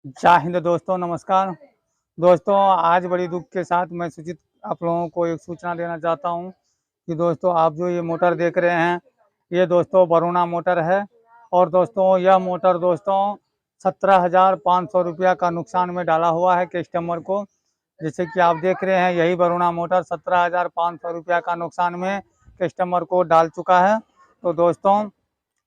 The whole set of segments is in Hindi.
जय हिंद दोस्तों, नमस्कार। दोस्तों, आज बड़ी दुख के साथ मैं सूचित आप लोगों को एक सूचना देना चाहता हूं कि दोस्तों आप जो ये मोटर देख रहे हैं, ये दोस्तों वरुणा मोटर है। और दोस्तों यह मोटर दोस्तों 17,500 रुपया का नुकसान में डाला हुआ है कस्टमर को। जैसे कि आप देख रहे हैं, यही वरुणा मोटर 17,500 रुपया का नुकसान में कस्टमर को डाल चुका है। तो दोस्तों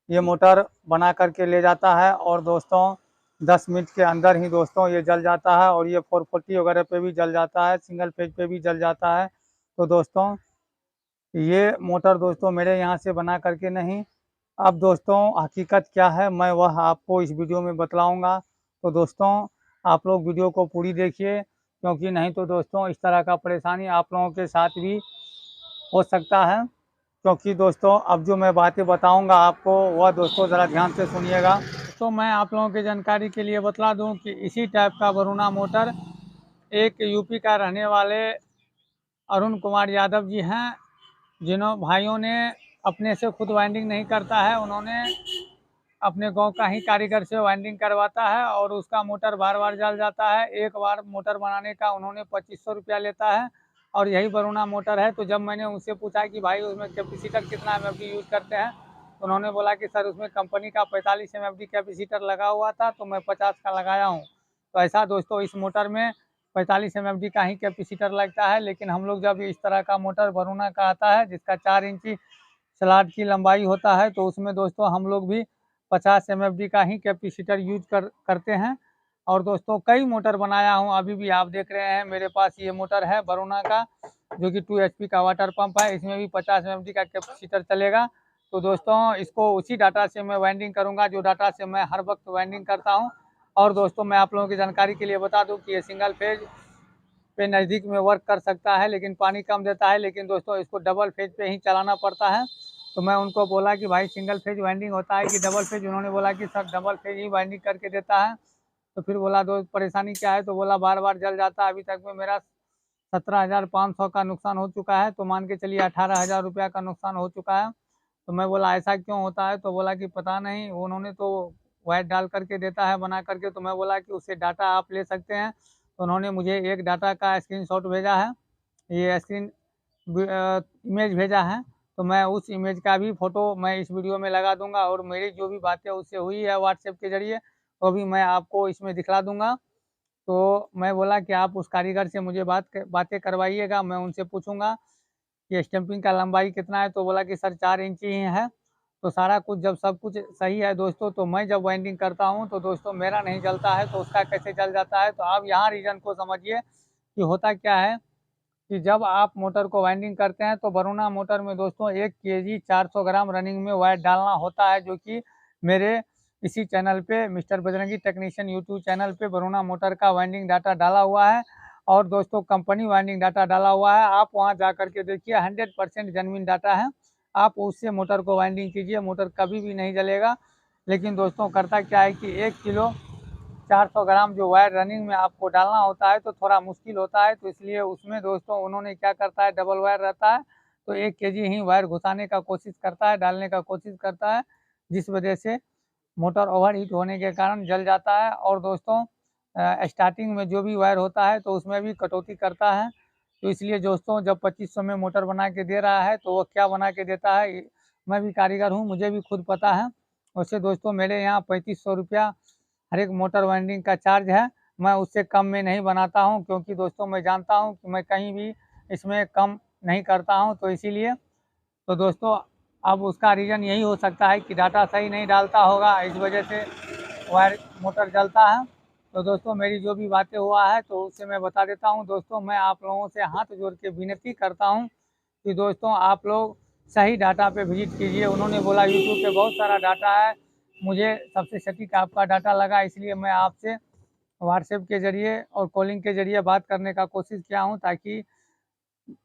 ये मोटर बना करके ले जाता है और दोस्तों 10 मिनट के अंदर ही दोस्तों ये जल जाता है। और ये 440 वगैरह पे भी जल जाता है, सिंगल फेज पे भी जल जाता है। तो दोस्तों ये मोटर दोस्तों मेरे यहाँ से बना करके नहीं, अब दोस्तों हकीकत क्या है मैं वह आपको इस वीडियो में बतलाऊँगा। तो दोस्तों आप लोग वीडियो को पूरी देखिए, क्योंकि नहीं तो दोस्तों इस तरह का परेशानी आप लोगों के साथ भी हो सकता है। क्योंकि दोस्तों अब जो मैं बातें बताऊंगा आपको, वह दोस्तों ज़रा ध्यान से सुनिएगा। तो मैं आप लोगों की जानकारी के लिए बतला दूं कि इसी टाइप का वरुणा मोटर एक यूपी का रहने वाले अरुण कुमार यादव जी हैं, जिन्हों भाइयों ने अपने से खुद वाइंडिंग नहीं करता है, उन्होंने अपने गांव का ही कारीगर से वाइंडिंग करवाता है और उसका मोटर बार बार जल जाता है। एक बार मोटर बनाने का उन्होंने 2500 रुपया लेता है और यही वरुणा मोटर है। तो जब मैंने उनसे पूछा कि भाई उसमें कैपेसिटर कितना MFD यूज़ करते हैं, तो उन्होंने बोला कि सर उसमें कंपनी का 45 MFD कैपेसिटर लगा हुआ था, तो मैं 50 का लगाया हूँ। तो ऐसा दोस्तों इस मोटर में 45 MFD का ही कैपेसिटर लगता है। लेकिन हम लोग जब इस तरह का मोटर वरुणा का आता है जिसका 4 इंची स्लॉट की लंबाई होता है, तो उसमें दोस्तों हम लोग भी 50 MFD का ही कैपेसिटर यूज करते हैं। और दोस्तों कई मोटर बनाया हूं, अभी भी आप देख रहे हैं मेरे पास ये मोटर है वरुणा का, जो कि 2 HP का वाटर पंप है। इसमें भी 50 MFD का कैपेसिटर चलेगा। तो दोस्तों इसको उसी डाटा से मैं वाइंडिंग करूंगा जो डाटा से मैं हर वक्त वाइंडिंग करता हूं। और दोस्तों मैं आप लोगों की जानकारी के लिए बता दूं कि ये सिंगल फेज पे नज़दीक में वर्क कर सकता है, लेकिन पानी कम देता है। लेकिन दोस्तों इसको डबल फेज पे ही चलाना पड़ता है। तो मैं उनको बोला कि भाई सिंगल फेज वाइंडिंग होता है कि डबल फेज, उन्होंने बोला कि सर डबल फेज ही वाइंडिंग करके देता है। तो फिर बोला दो परेशानी क्या है, तो बोला बार बार जल जाता है। अभी तक में मेरा 17,500 का नुकसान हो चुका है, तो मान के चलिए 18,000 रुपया का नुकसान हो चुका है। तो मैं बोला ऐसा क्यों होता है, तो बोला कि पता नहीं, उन्होंने तो वायर डाल करके देता है बना करके। तो मैं बोला कि उससे डाटा आप ले सकते हैं। तो उन्होंने मुझे एक डाटा का स्क्रीनशॉट भेजा है, ये स्क्रीन इमेज भेजा है। तो मैं उस इमेज का भी फोटो मैं इस वीडियो में लगा दूंगा, और मेरी जो भी बातें उससे हुई है व्हाट्सएप के जरिए वो भी मैं आपको इसमें दिखला दूंगा। तो मैं बोला कि आप उस कारीगर से मुझे बातें करवाइएगा, मैं उनसे पूछूंगा कि स्टैंपिंग का लंबाई कितना है। तो बोला कि सर 4 इंच ही है। तो सारा कुछ जब सब कुछ सही है दोस्तों, तो मैं जब वाइंडिंग करता हूँ तो दोस्तों मेरा नहीं जलता है, तो उसका कैसे जल जाता है। तो आप यहाँ रीज़न को समझिए कि होता क्या है कि जब आप मोटर को वाइंडिंग करते हैं तो वरुणा मोटर में दोस्तों 1 kg 400 ग्राम रनिंग में वायर डालना होता है, जो कि मेरे इसी चैनल पे mister Bajrangi technician YouTube channel पे वरुणा मोटर का वाइंडिंग डाटा डाला हुआ है। और दोस्तों कंपनी वाइंडिंग डाटा डाला हुआ है, आप वहां जा करके देखिए 100% जेन्युइन डाटा है। आप उससे मोटर को वाइंडिंग कीजिए, मोटर कभी भी नहीं जलेगा। लेकिन दोस्तों करता क्या है कि 1 किलो 400 ग्राम जो वायर रनिंग में आपको डालना होता है तो थोड़ा मुश्किल होता है। तो इसलिए उसमें दोस्तों उन्होंने क्या करता है, डबल वायर रहता है, तो 1 kg ही वायर घुसाने का कोशिश करता है, डालने का कोशिश करता है, जिस वजह से मोटर ओवर हीट होने के कारण जल जाता है। और दोस्तों स्टार्टिंग में जो भी वायर होता है तो उसमें भी कटौती करता है। तो इसलिए दोस्तों जब 2500 में मोटर बना के दे रहा है तो वो क्या बना के देता है, मैं भी कारीगर हूँ, मुझे भी खुद पता है। वैसे दोस्तों मेरे यहाँ 3500 रुपया हर एक मोटर वाइंडिंग का चार्ज है। मैं उससे कम में नहीं बनाता हूँ, क्योंकि दोस्तों मैं जानता हूँ कि मैं कहीं भी इसमें कम नहीं करता हूँ। तो इसीलिए तो दोस्तों अब उसका रीज़न यही हो सकता है कि डाटा सही नहीं डालता होगा, इस वजह से वायर मोटर जलता है। तो दोस्तों मेरी जो भी बातें हुआ है तो उससे मैं बता देता हूँ। दोस्तों मैं आप लोगों से हाथ जोड़ के विनती करता हूँ कि दोस्तों आप लोग सही डाटा पे विजिट कीजिए। उन्होंने बोला यूट्यूब पे बहुत सारा डाटा है, मुझे सबसे सटीक आपका डाटा लगा, इसलिए मैं आपसे व्हाट्सएप के ज़रिए और कॉलिंग के ज़रिए बात करने का कोशिश किया हूँ, ताकि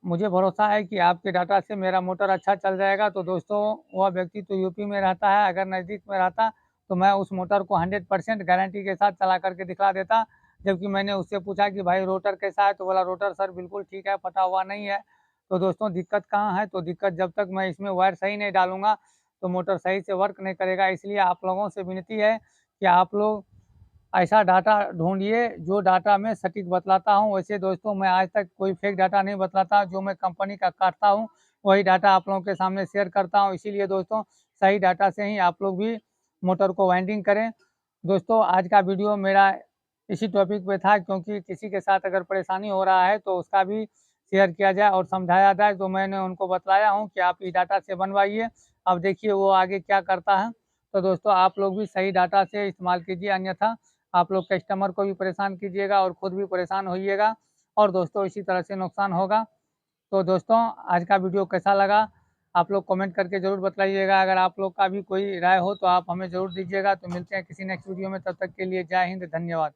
मुझे भरोसा है कि आपके डाटा से मेरा मोटर अच्छा चल जाएगा। तो दोस्तों वह व्यक्ति तो यूपी में रहता है, अगर नज़दीक में रहता तो मैं उस मोटर को 100% गारंटी के साथ चला करके दिखला देता। जबकि मैंने उससे पूछा कि भाई रोटर कैसा है, तो बोला रोटर सर बिल्कुल ठीक है, फटा हुआ नहीं है। तो दोस्तों दिक्कत कहाँ है, तो दिक्कत जब तक मैं इसमें वायर सही नहीं डालूंगा तो मोटर सही से वर्क नहीं करेगा। इसलिए आप लोगों से विनती है कि आप लोग ऐसा डाटा ढूंढिए जो डाटा मैं सटीक बतलाता हूँ। वैसे दोस्तों मैं आज तक कोई फेक डाटा नहीं बतलाता, जो मैं कंपनी का काटता हूँ वही डाटा आप लोगों के सामने शेयर करता हूँ। इसीलिए दोस्तों सही डाटा से ही आप लोग भी मोटर को वाइंडिंग करें। दोस्तों आज का वीडियो मेरा इसी टॉपिक पे था, क्योंकि किसी के साथ अगर परेशानी हो रहा है तो उसका भी शेयर किया जाए और समझाया जाए। तो मैंने उनको बतलाया हूँ कि आप इस डाटा से बनवाइए, अब देखिए वो आगे क्या करता है। तो दोस्तों आप लोग भी सही डाटा से इस्तेमाल कीजिए, अन्यथा आप लोग कस्टमर को भी परेशान कीजिएगा और खुद भी परेशान होइएगा, और दोस्तों इसी तरह से नुकसान होगा। तो दोस्तों आज का वीडियो कैसा लगा आप लोग कमेंट करके ज़रूर बताइएगा। अगर आप लोग का भी कोई राय हो तो आप हमें ज़रूर दीजिएगा। तो मिलते हैं किसी नेक्स्ट वीडियो में, तब तक के लिए जय हिंद, धन्यवाद।